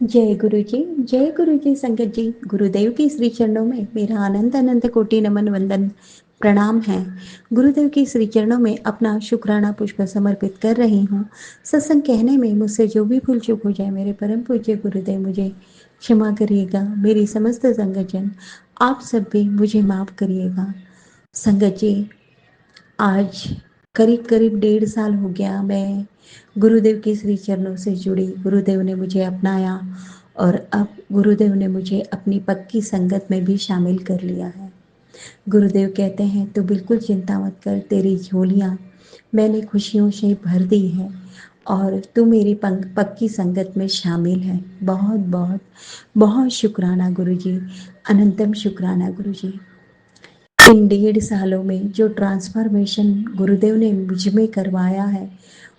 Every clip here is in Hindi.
जय गुरु जी संगत जी। गुरुदेव के श्री चरणों में मेरा अनंत अनंत कोटि नमन वंदन प्रणाम है। गुरुदेव के श्री चरणों में अपना शुक्राना पुष्प समर्पित कर रही हूँ। सत्संग कहने में मुझसे जो भी भूल चूक हो जाए, मेरे परम पूज्य गुरुदेव मुझे क्षमा करिएगा। मेरी समस्त संगत जन आप सब भी मुझे माफ करिएगा। संगत जी, आज करीब करीब 1.5 साल हो गया मैं गुरुदेव के श्री चरणों से जुड़ी। गुरुदेव ने मुझे अपनाया और अब गुरुदेव ने मुझे अपनी पक्की संगत में भी शामिल कर लिया है। गुरुदेव कहते हैं तो बिल्कुल चिंता मत कर, तेरी झोलियाँ मैंने खुशियों से भर दी है और तू मेरी पक्की संगत में शामिल है। बहुत बहुत बहुत शुक्राना गुरुजी, अनंतम शुक्राना गुरुजी। इन 1.5 सालों में जो ट्रांसफॉर्मेशन गुरुदेव ने मुझ में करवाया है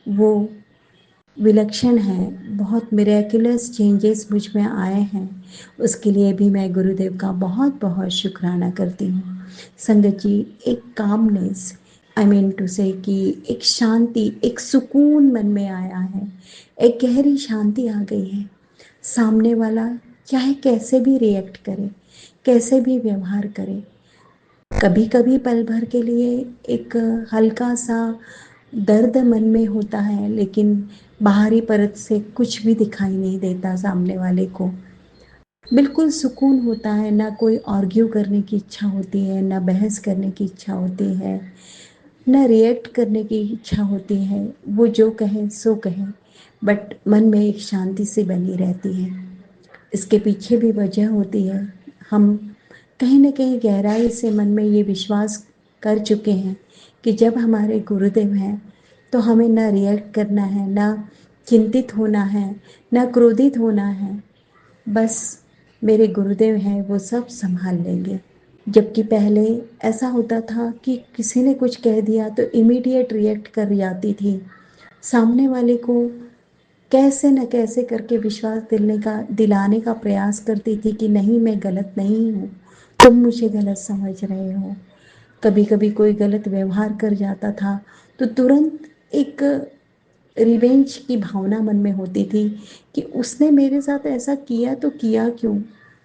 वो विलक्षण है। बहुत मिरेकुलस चेंजेस मुझ में आए हैं, उसके लिए भी मैं गुरुदेव का बहुत बहुत शुक्राना करती हूँ। संगत जी, एक कामनेस, आई मीन टू से कि एक शांति, एक सुकून मन में आया है। एक गहरी शांति आ गई है। सामने वाला चाहे कैसे भी रिएक्ट करे, कैसे भी व्यवहार करे, कभी कभी पल भर के लिए एक हल्का सा दर्द मन में होता है, लेकिन बाहरी परत से कुछ भी दिखाई नहीं देता सामने वाले को। बिल्कुल सुकून होता है, ना कोई आर्ग्यू करने की इच्छा होती है, ना बहस करने की इच्छा होती है, ना रिएक्ट करने की इच्छा होती है। वो जो कहे सो कहे, बट मन में एक शांति सी बनी रहती है। इसके पीछे भी वजह होती है। हम कहीं ना कहीं गहराई से मन में ये विश्वास कर चुके हैं कि जब हमारे गुरुदेव हैं तो हमें ना रिएक्ट करना है, ना चिंतित होना है, ना क्रोधित होना है। बस मेरे गुरुदेव हैं, वो सब संभाल लेंगे। जबकि पहले ऐसा होता था कि किसी ने कुछ कह दिया तो इमीडिएट रिएक्ट कर जाती थी। सामने वाले को कैसे न कैसे करके विश्वास दिलाने का प्रयास करती थी कि नहीं, मैं गलत नहीं हूँ, तुम मुझे गलत समझ रहे हो। कभी कभी कोई गलत व्यवहार कर जाता था तो तुरंत एक रिवेंज की भावना मन में होती थी कि उसने मेरे साथ ऐसा किया तो किया क्यों,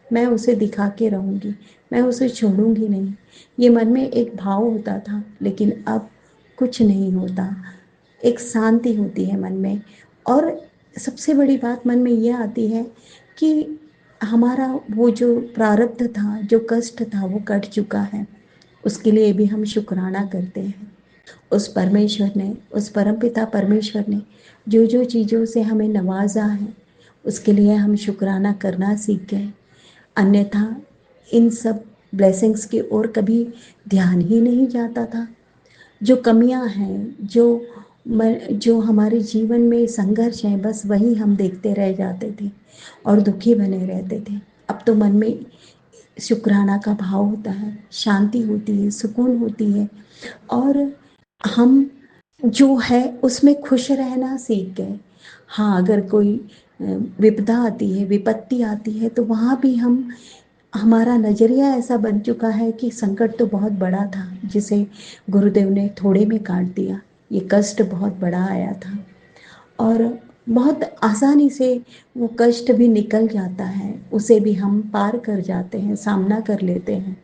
मैं उसे दिखा के रहूँगी, मैं उसे छोड़ूंगी नहीं। ये मन में एक भाव होता था, लेकिन अब कुछ नहीं होता। एक शांति होती है मन में। और सबसे बड़ी बात मन में ये आती है कि हमारा वो जो प्रारब्ध था, जो कष्ट था, वो कट चुका है। उसके लिए भी हम शुक्राना करते हैं। उस परमेश्वर ने, उस परमपिता परमेश्वर ने जो जो चीज़ों से हमें नवाजा है, उसके लिए हम शुक्राना करना सीख गए। अन्यथा इन सब ब्लेसिंग्स की ओर कभी ध्यान ही नहीं जाता था। जो कमियां हैं, जो हमारे जीवन में संघर्ष है, बस वही हम देखते रह जाते थे और दुखी बने रहते थे। अब तो मन में शुक्राना का भाव होता है, शांति होती है, सुकून होती है और हम जो है उसमें खुश रहना सीख गए। हाँ, अगर कोई विपदा आती है, विपत्ति आती है, तो वहाँ भी हमारा नज़रिया ऐसा बन चुका है कि संकट तो बहुत बड़ा था, जिसे गुरुदेव ने थोड़े में काट दिया। ये कष्ट बहुत बड़ा आया था और बहुत आसानी से वो कष्ट भी निकल जाता है, उसे भी हम पार कर जाते हैं, सामना कर लेते हैं।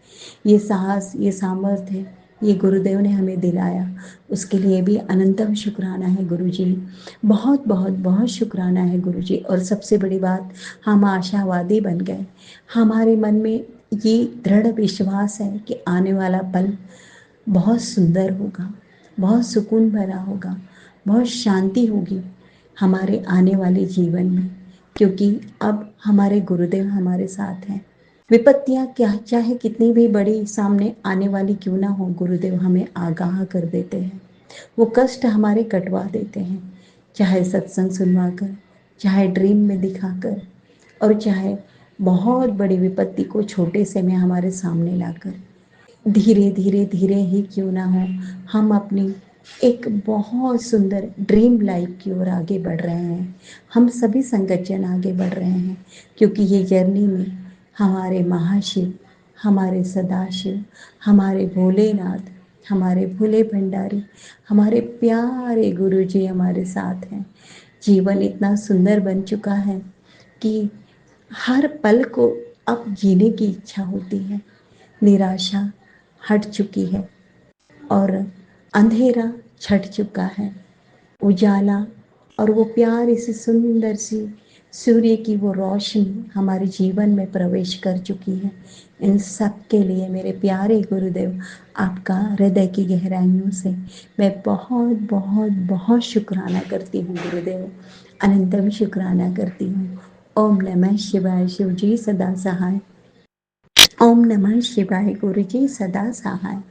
ये साहस, ये सामर्थ्य, ये गुरुदेव ने हमें दिलाया। उसके लिए भी अनंतम शुक्राना है गुरुजी। बहुत बहुत बहुत शुक्राना है गुरुजी। और सबसे बड़ी बात, हम आशावादी बन गए। हमारे मन में ये दृढ़ विश्वास है कि आने वाला पल बहुत सुंदर होगा, बहुत सुकून भरा होगा, बहुत शांति होगी हमारे आने वाले जीवन में, क्योंकि अब हमारे गुरुदेव हमारे साथ हैं। विपत्तियां क्या चाहे कितनी भी बड़ी सामने आने वाली क्यों ना हो, गुरुदेव हमें आगाह कर देते हैं। वो कष्ट हमारे कटवा देते हैं, चाहे सत्संग सुनवा कर, चाहे ड्रीम में दिखाकर, और चाहे बहुत बड़ी विपत्ति को छोटे से में हमारे सामने लाकर। धीरे धीरे धीरे ही क्यों ना हो, हम अपनी एक बहुत सुंदर ड्रीम लाइफ की ओर आगे बढ़ रहे हैं। हम सभी संगठन आगे बढ़ रहे हैं, क्योंकि ये जर्नी में हमारे महाशिव, हमारे सदाशिव, हमारे भोलेनाथ, हमारे भोले भंडारी, हमारे प्यारे गुरु जी हमारे साथ हैं। जीवन इतना सुंदर बन चुका है, कि हर पल को अब जीने की इच्छा होती है। निराशा हट चुकी है और अंधेरा छट चुका है। उजाला और वो प्यारी सी सुंदर सी सूर्य की वो रोशनी हमारे जीवन में प्रवेश कर चुकी है। इन सब के लिए मेरे प्यारे गुरुदेव, आपका हृदय की गहराइयों से मैं बहुत बहुत बहुत शुक्राना करती हूँ गुरुदेव, अनंतम शुक्राना करती हूँ। ओम नमः शिवाय। शिव जी सदा सहाय। ओम नमः शिवाय। गुरु जी सदा सहाय।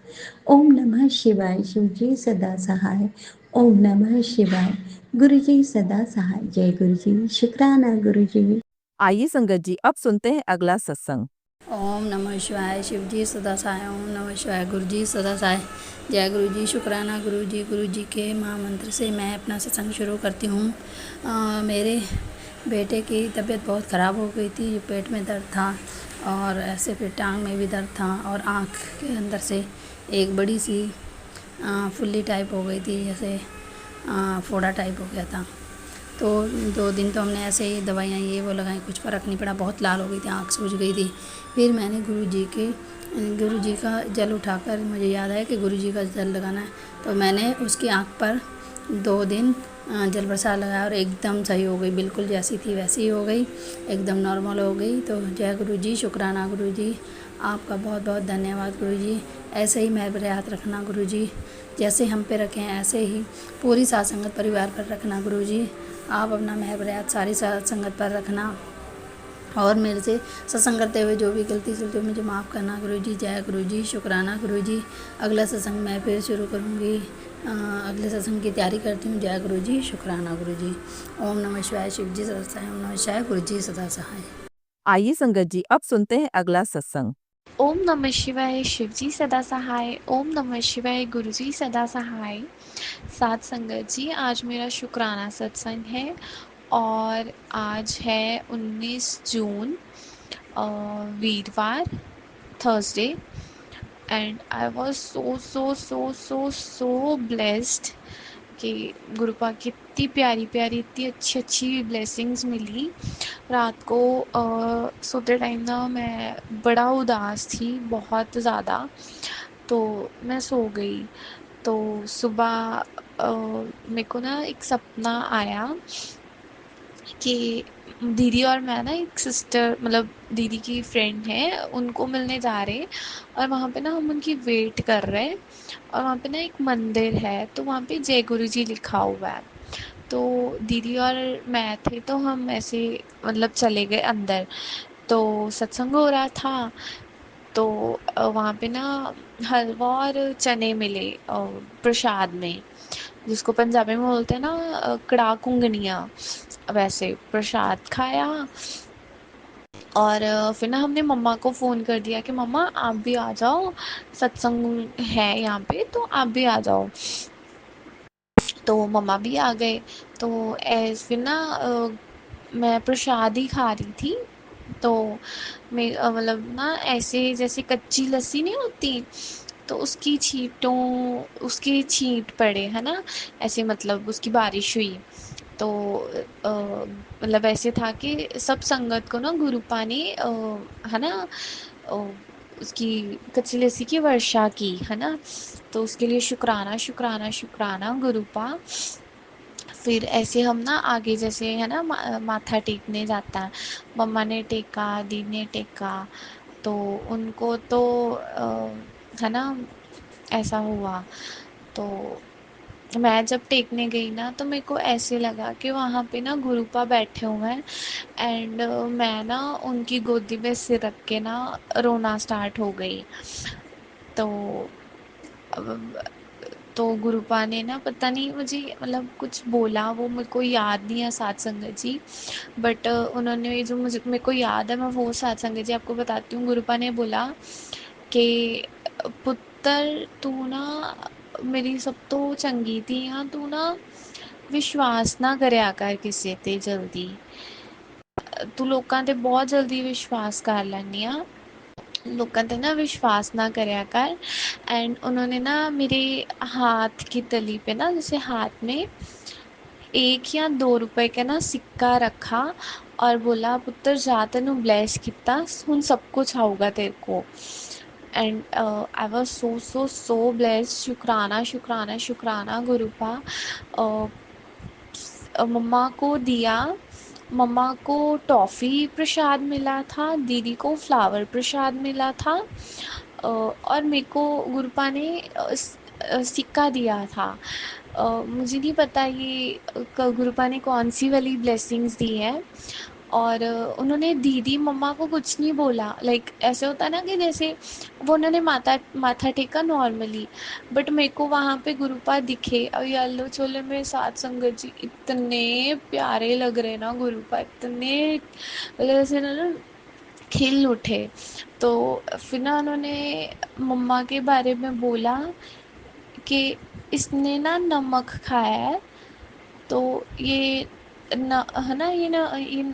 ओम नमः शिवाय। शिव जी सदा सहाय। ओम नमः शिवाय। गुरु जी सदा सहाय। जय गुरु जी। शुक्राना गुरु जी। आइए संगत जी, अब सुनते हैं अगला सत्संग। ओम नमः शिवाय। शिव जी सदा सहाय। ओम नमः शिवाय। गुरु जी सदा सहाय। जय गुरु जी। शुक्राना गुरु जी के महामंत्र से मैं अपना सत्संग शुरू करती हूँ। मेरे बेटे की तबीयत बहुत ख़राब हो गई थी। पेट में दर्द था और ऐसे फिर टांग में भी दर्द था और आँख के अंदर से एक बड़ी सी फुल्ली टाइप हो गई थी, जैसे फोड़ा टाइप हो गया था। तो 2 दिन तो हमने ऐसे ही दवाइयाँ ये वो लगाई, कुछ फ़र्क नहीं पड़ा। बहुत लाल हो गई थी, आँख सूज गई थी। फिर मैंने गुरु जी का जल उठाकर, मुझे याद आया कि गुरु जी का जल लगाना है, तो मैंने उसकी आँख पर 2 दिन जल प्रसाद लगाया और एकदम सही हो गई। बिल्कुल जैसी थी वैसी ही हो गई, एकदम नॉर्मल हो गई। तो जय गुरु जी। शुक्राना गुरु जी, आपका बहुत बहुत धन्यवाद गुरु जी। ऐसे ही मेहर याद रखना गुरु जी, जैसे हम पे रखें ऐसे ही पूरी साथ संगत परिवार पर रखना गुरु जी। आप अपना मेहर सारी साथ संगत पर रखना और मेरे से सत्संग करते हुए जो भी गलती चलती हो मुझे माफ़ करना गुरु जी। जय गुरु जी। शुक्राना गुरु जी। अगला सत्संग मैं फिर शुरू करूँगी। अगले सत्संग की तैयारी करती हूँ। जय गुरु जी। शुक्राना गुरु जी। ओम नमः शिवाय। शिव जी सदा सहाय। ओम नमः शिवाय। गुरु जी सदा सहाय। आइए संगत जी, अब सुनते हैं अगला सत्संग। ओम नमः शिवाय। शिव जी सदा सहाय। ओम नमः शिवाय। गुरु जी सदा सहाय। साथ संगत जी, आज मेरा शुक्राना सत्संग है और आज है 19 जून, वीरवार, Thursday. And I was so blessed कि गुरुपा की इतनी प्यारी प्यारी, इतनी अच्छी अच्छी ब्लेसिंग्स मिली। रात को सोते टाइम ना मैं बड़ा उदास थी, बहुत ज़्यादा। तो मैं सो गई। तो सुबह मेरे को ना एक सपना आया कि दीदी और मैं ना एक सिस्टर, मतलब दीदी की फ्रेंड है, उनको मिलने जा रहे हैं और वहाँ पे ना हम उनकी वेट कर रहे हैं। और वहाँ पे ना एक मंदिर है, तो वहाँ पे जय गुरु जी लिखा हुआ है। तो दीदी और मैं थे, तो हम ऐसे मतलब चले गए अंदर। तो सत्संग हो रहा था, तो वहाँ पे ना हलवा और चने मिले प्रसाद में, जिसको पंजाबी में बोलते हैं ना कड़ा कुंगनियाँ। वैसे प्रसाद खाया और फिर ना हमने मम्मा को फ़ोन कर दिया कि मम्मा आप भी आ जाओ, सत्संग है यहाँ पे, तो आप भी आ जाओ। तो मम्मा भी आ गए। तो फिर ना मैं प्रसाद ही खा रही थी। तो मैं मतलब ना ऐसे जैसे कच्ची लस्सी नहीं होती, तो उसकी छींट पड़े है ना, ऐसे मतलब उसकी बारिश हुई। तो मतलब ऐसे था कि सब संगत को ना गुरुपा ने है ना अ, उसकी कच्ची लस्सी की वर्षा की है ना। तो उसके लिए शुक्राना शुक्राना शुक्राना गुरुपा। फिर ऐसे हम ना आगे जैसे है ना माथा टेकने जाता है, मम्मा ने टेका, दी ने टेका। तो उनको तो है ना ऐसा हुआ। तो मैं जब टेकने गई ना, तो मेरे को ऐसे लगा कि वहाँ पे ना गुरुपा बैठे हुए हैं। एंड मैं ना उनकी गोदी में सिर रख के ना रोना स्टार्ट हो गई। तो अब- तो गुरुपा ने ना पता नहीं मुझे मतलब कुछ बोला, वो मेरे को याद नहीं है साथ संगत जी। बट उन्होंने जो मुझे मेरे को याद है, मैं वो साथ संगत जी आपको बताती हूँ। गुरुपा ने बोला कि पुत्र तू ना मेरी सब तो चंगी थी, हाँ तू ना विश्वास ना करया कर किसे ते जल्दी, तू लोकां ते बहुत जल्दी विश्वास कर लैनी आ, लोकां ते ना विश्वास ना करया कर। एंड उन्होंने ना मेरे हाथ की तली पे ना, जैसे हाथ में 1 या 2 रुपए का ना सिक्का रखा और बोला, पुत्र जा तेनू ब्लैस किता, हुण सब कुछ आऊगा तेरे को। And I was so so so blessed. शुक्राना शुक्राना शुक्राना गुरुपा। मम्मा को दिया, मम्मा को टॉफ़ी प्रसाद मिला था, दीदी को फ्लावर प्रसाद मिला था, और मेरे को गुरुपा ने सिक्का दिया था। मुझे नहीं पता ये गुरुपा ने कौन सी वाली ब्लेसिंग्स दी है। और उन्होंने दीदी मम्मा को कुछ नहीं बोला। लाइक ऐसे होता है ना कि जैसे वो उन्होंने माथा टेका नॉर्मली, बट मेरे को वहाँ पे गुरुपा दिखे और येलो चोले में साथ संगत जी इतने प्यारे लग रहे ना गुरुपा, इतने मतलब ऐसे ना खिल उठे। तो फिर ना उन्होंने मम्मा के बारे में बोला कि इसने ना नमक खाया है, तो ये न है ना,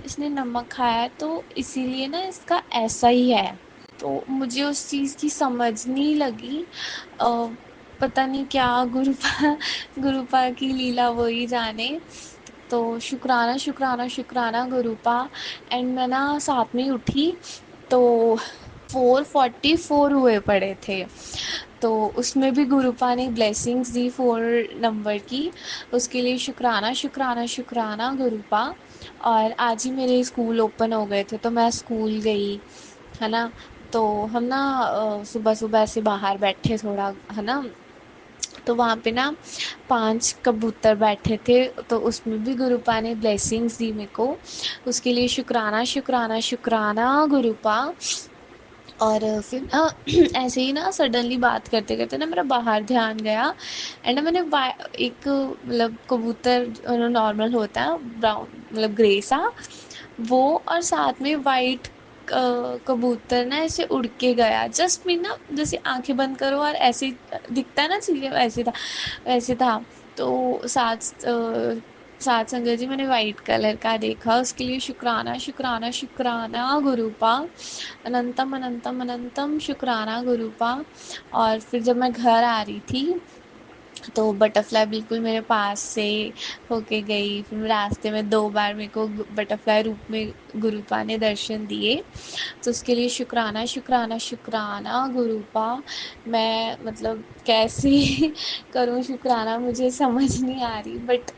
इसने नमक खाया है तो इसीलिए ना इसका ऐसा ही है। तो मुझे उस चीज़ की समझ नहीं लगी। पता नहीं क्या गुरुपा गुरुपा की लीला वही जाने। तो शुक्राना शुक्राना शुक्राना गुरुपा। एंड मैं ना साथ में ही उठी तो 444 हुए पड़े थे। तो उसमें भी गुरुपा ने ब्लेसिंग्स दी 4 नंबर की। उसके लिए शुक्राना शुक्राना शुक्राना गुरुपा। और आज ही मेरे स्कूल ओपन हो गए थे तो मैं स्कूल गई, है ना। तो हम ना सुबह सुबह ऐसे बाहर बैठे थोड़ा, है ना, तो वहाँ पे ना 5 कबूतर बैठे थे, तो उसमें भी गुरुपा ने ब्लेसिंग्स दी मेरे को। उसके लिए शुक्राना शुक्राना शुक्राना गुरुपा। और फिर ना ऐसे ही ना सडनली बात करते करते ना मेरा बाहर ध्यान गया। एंड मैंने एक मतलब कबूतर नॉर्मल होता है ब्राउन मतलब ग्रे सा, वो और साथ में वाइट कबूतर ना ऐसे उड़ के गया। जस्ट मी ना जैसे आंखें बंद करो और ऐसे दिखता है ना चीज़ें, वैसे था। तो साथ संगत जी मैंने वाइट कलर का देखा। उसके लिए शुक्राना शुक्राना शुक्राना गुरुपा। अनंतम अनंतम अनंतम शुक्राना गुरुपा। और फिर जब मैं घर आ रही थी तो बटरफ्लाई बिल्कुल मेरे पास से होके गई। फिर रास्ते में 2 बार मेरे को बटरफ्लाई रूप में गुरुपा ने दर्शन दिए। तो उसके लिए शुक्राना शुक्राना शुक्राना गुरुपा। मैं मतलब कैसे करूँ शुक्राना मुझे समझ नहीं आ रही, बट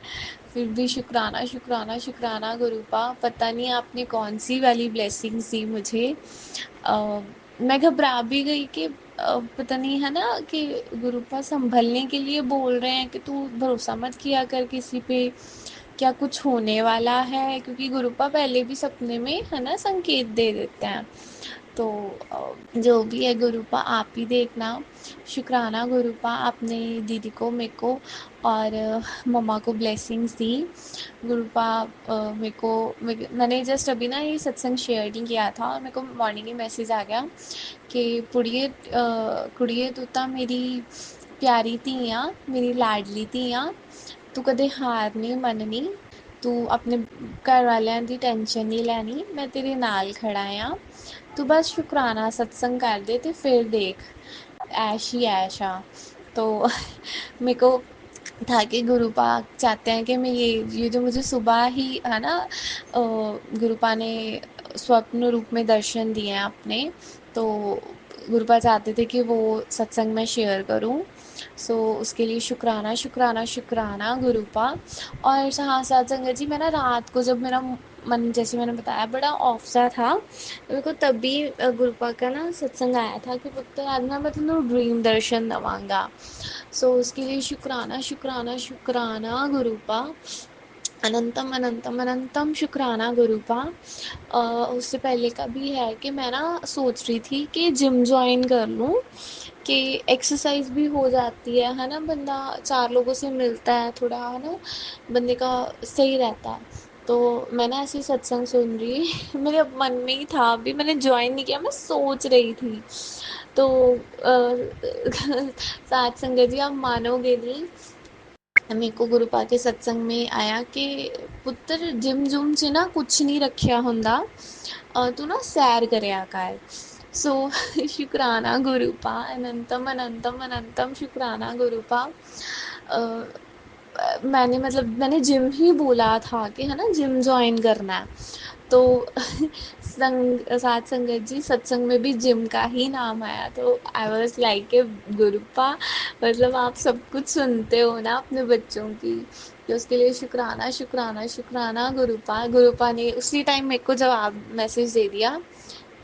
फिर भी शुक्राना शुक्राना शुक्राना गुरुपा। पता नहीं आपने कौन सी वाली ब्लेसिंग्स दी मुझे। मैं घबरा भी गई कि पता नहीं, है ना, कि गुरुपा संभलने के लिए बोल रहे हैं कि तू भरोसा मत किया कर किसी पे, क्या कुछ होने वाला है, क्योंकि गुरुपा पहले भी सपने में, है ना, संकेत दे देते हैं। तो जो भी है गुरुपा आप ही देखना। शुक्राना गुरुपा, आपने दीदी को, मेरे को और मम्मा को ब्लेसिंग्स दी। गुरुपा मेरे को मैंने जस्ट अभी ना ये सत्संग शेयर नहीं किया था और मेरे को मॉर्निंग ही मैसेज आ गया कि कुड़िए तू तां मेरी प्यारी धीआ, मेरी लाडली धीआ, तू कदे हार नहीं मननी, तू अपने घर वालिਆਂ ਦੀ ਟੈਨਸ਼ਨ नहीं ਲੈਣੀ, मैं तेरे नाल खड़ा आ, तू बस शुक्राना सत्संग कर दे ते फिर देख ऐश ही ऐश आ। तो मेरे को था कि गुरुपा चाहते हैं कि मैं ये जो मुझे सुबह ही, है ना, गुरुपा ने स्वप्न रूप में दर्शन दिए हैं अपने, तो गुरुपा चाहते थे कि वो सत्संग में शेयर करूं। सो उसके लिए शुक्राना शुक्राना शुक्राना गुरुपा। और हाँ साथ संगत जी, मैं ना रात को जब मेरा मन, जैसे मैंने बताया, बड़ा ऑफ सा था, तो मेरे को तभी गुरुपा का ना सत्संग आया था कि पुत्र आज ना मैं तेनू ड्रीम दर्शन दवांगा। सो उसके लिए शुक्राना शुक्राना शुक्राना गुरुपा। अनंतम अनंतम अनंतम शुक्राना गुरुपा। उससे पहले का भी है कि मैं ना सोच रही थी कि जिम जॉइन कर लूँ, कि एक्सरसाइज भी हो जाती है ना, बंदा 4 लोगों से मिलता है थोड़ा, है ना, बंदे का सही रहता है। तो मैं ना ऐसे सत्संग सुन रही मेरे मन में ही था, अभी मैंने ज्वाइन नहीं किया, मैं सोच रही थी। तो साथ संगत जी आप मानोगे नहीं, मेरे को गुरुपा के सत्संग में आया कि पुत्र जिम जुम च ना कुछ नहीं रखिया हुंदा, तू ना सैर करया कर। सो शुक्राना गुरुपा, अनंतम अनंतम अनंतम शुक्राना गुरुपा। मैंने मतलब मैंने जिम ही बोला था कि है ना जिम जॉइन करना है, तो साथ संगत जी सत्संग में भी जिम का ही नाम आया, तो आई वॉज लाइक के गुरुपा मतलब आप सब कुछ सुनते हो ना अपने बच्चों की, तो उसके लिए शुक्राना शुक्राना शुक्राना गुरुपा। गुरुपा ने उसी टाइम मेरे को जवाब मैसेज दे दिया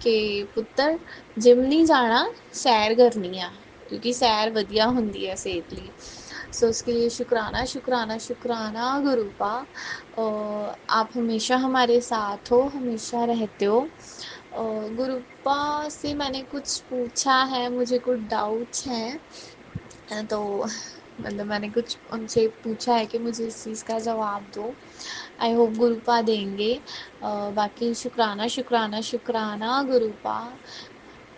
कि पुੱਤਰ जिम नहीं जाना, सैर करनी है, क्योंकि सैर वधिया होंदी है सेहत ਲਈ। सो उसके लिए शुक्राना शुक्राना शुक्राना गुरुपा। आप हमेशा हमारे साथ हो, हमेशा रहते हो। गुरुपा से मैंने कुछ पूछा है, मुझे कुछ डाउट्स हैं, तो मतलब मैंने कुछ उनसे पूछा है कि मुझे इस चीज़ का जवाब दो। आई होप गुरुपा देंगे। बाकी शुक्राना शुक्राना शुक्राना गुरुपा।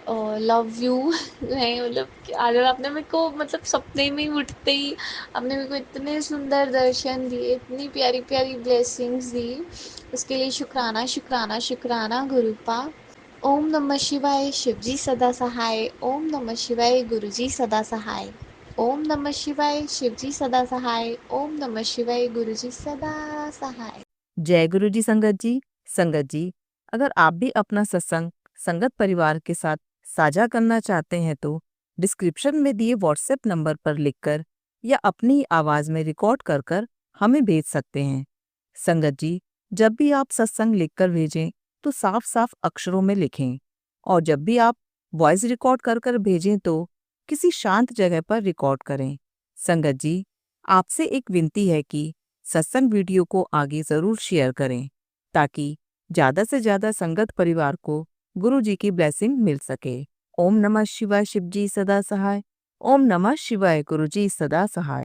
Love you. नहीं मतलब आज आपने मेरे को मतलब सपने में उठते ही आपने मेरे को इतने सुंदर दर्शन दिए, इतनी प्यारी प्यारी ब्लेसिंग्स दी, उसके लिए शुक्राना शुक्राना शुक्राना गुरुपा। ओम नमः शिवाय, शिवजी सदा सहाय। ओम नमः शिवाय, गुरुजी सदा सहाय। ओम नमः शिवाय, शिवजी सदा सहाय। ओम नमः शिवाय, गुरुजी सदा सहाय। जय गुरु जी संगत जी। संगत जी, अगर आप भी अपना सत्संग संगत परिवार के साथ साझा करना चाहते हैं तो डिस्क्रिप्शन में दिए व्हाट्सएप नंबर पर लिखकर या अपनी आवाज में रिकॉर्ड कर कर हमें भेज सकते हैं। संगत जी, जब भी आप सत्संग लिखकर भेजें तो साफ साफ अक्षरों में लिखें, और जब भी आप वॉइस रिकॉर्ड कर कर भेजें तो किसी शांत जगह पर रिकॉर्ड करें। संगत जी, आपसे एक विनती है कि सत्संग वीडियो को आगे जरूर शेयर करें, ताकि ज्यादा से ज्यादा संगत परिवार को गुरु जी की ब्लेसिंग मिल सके। ओम नमः शिवाय, शिवजी सदा सहाय। ओम नमः शिवाय, गुरु जी सदा सहाय।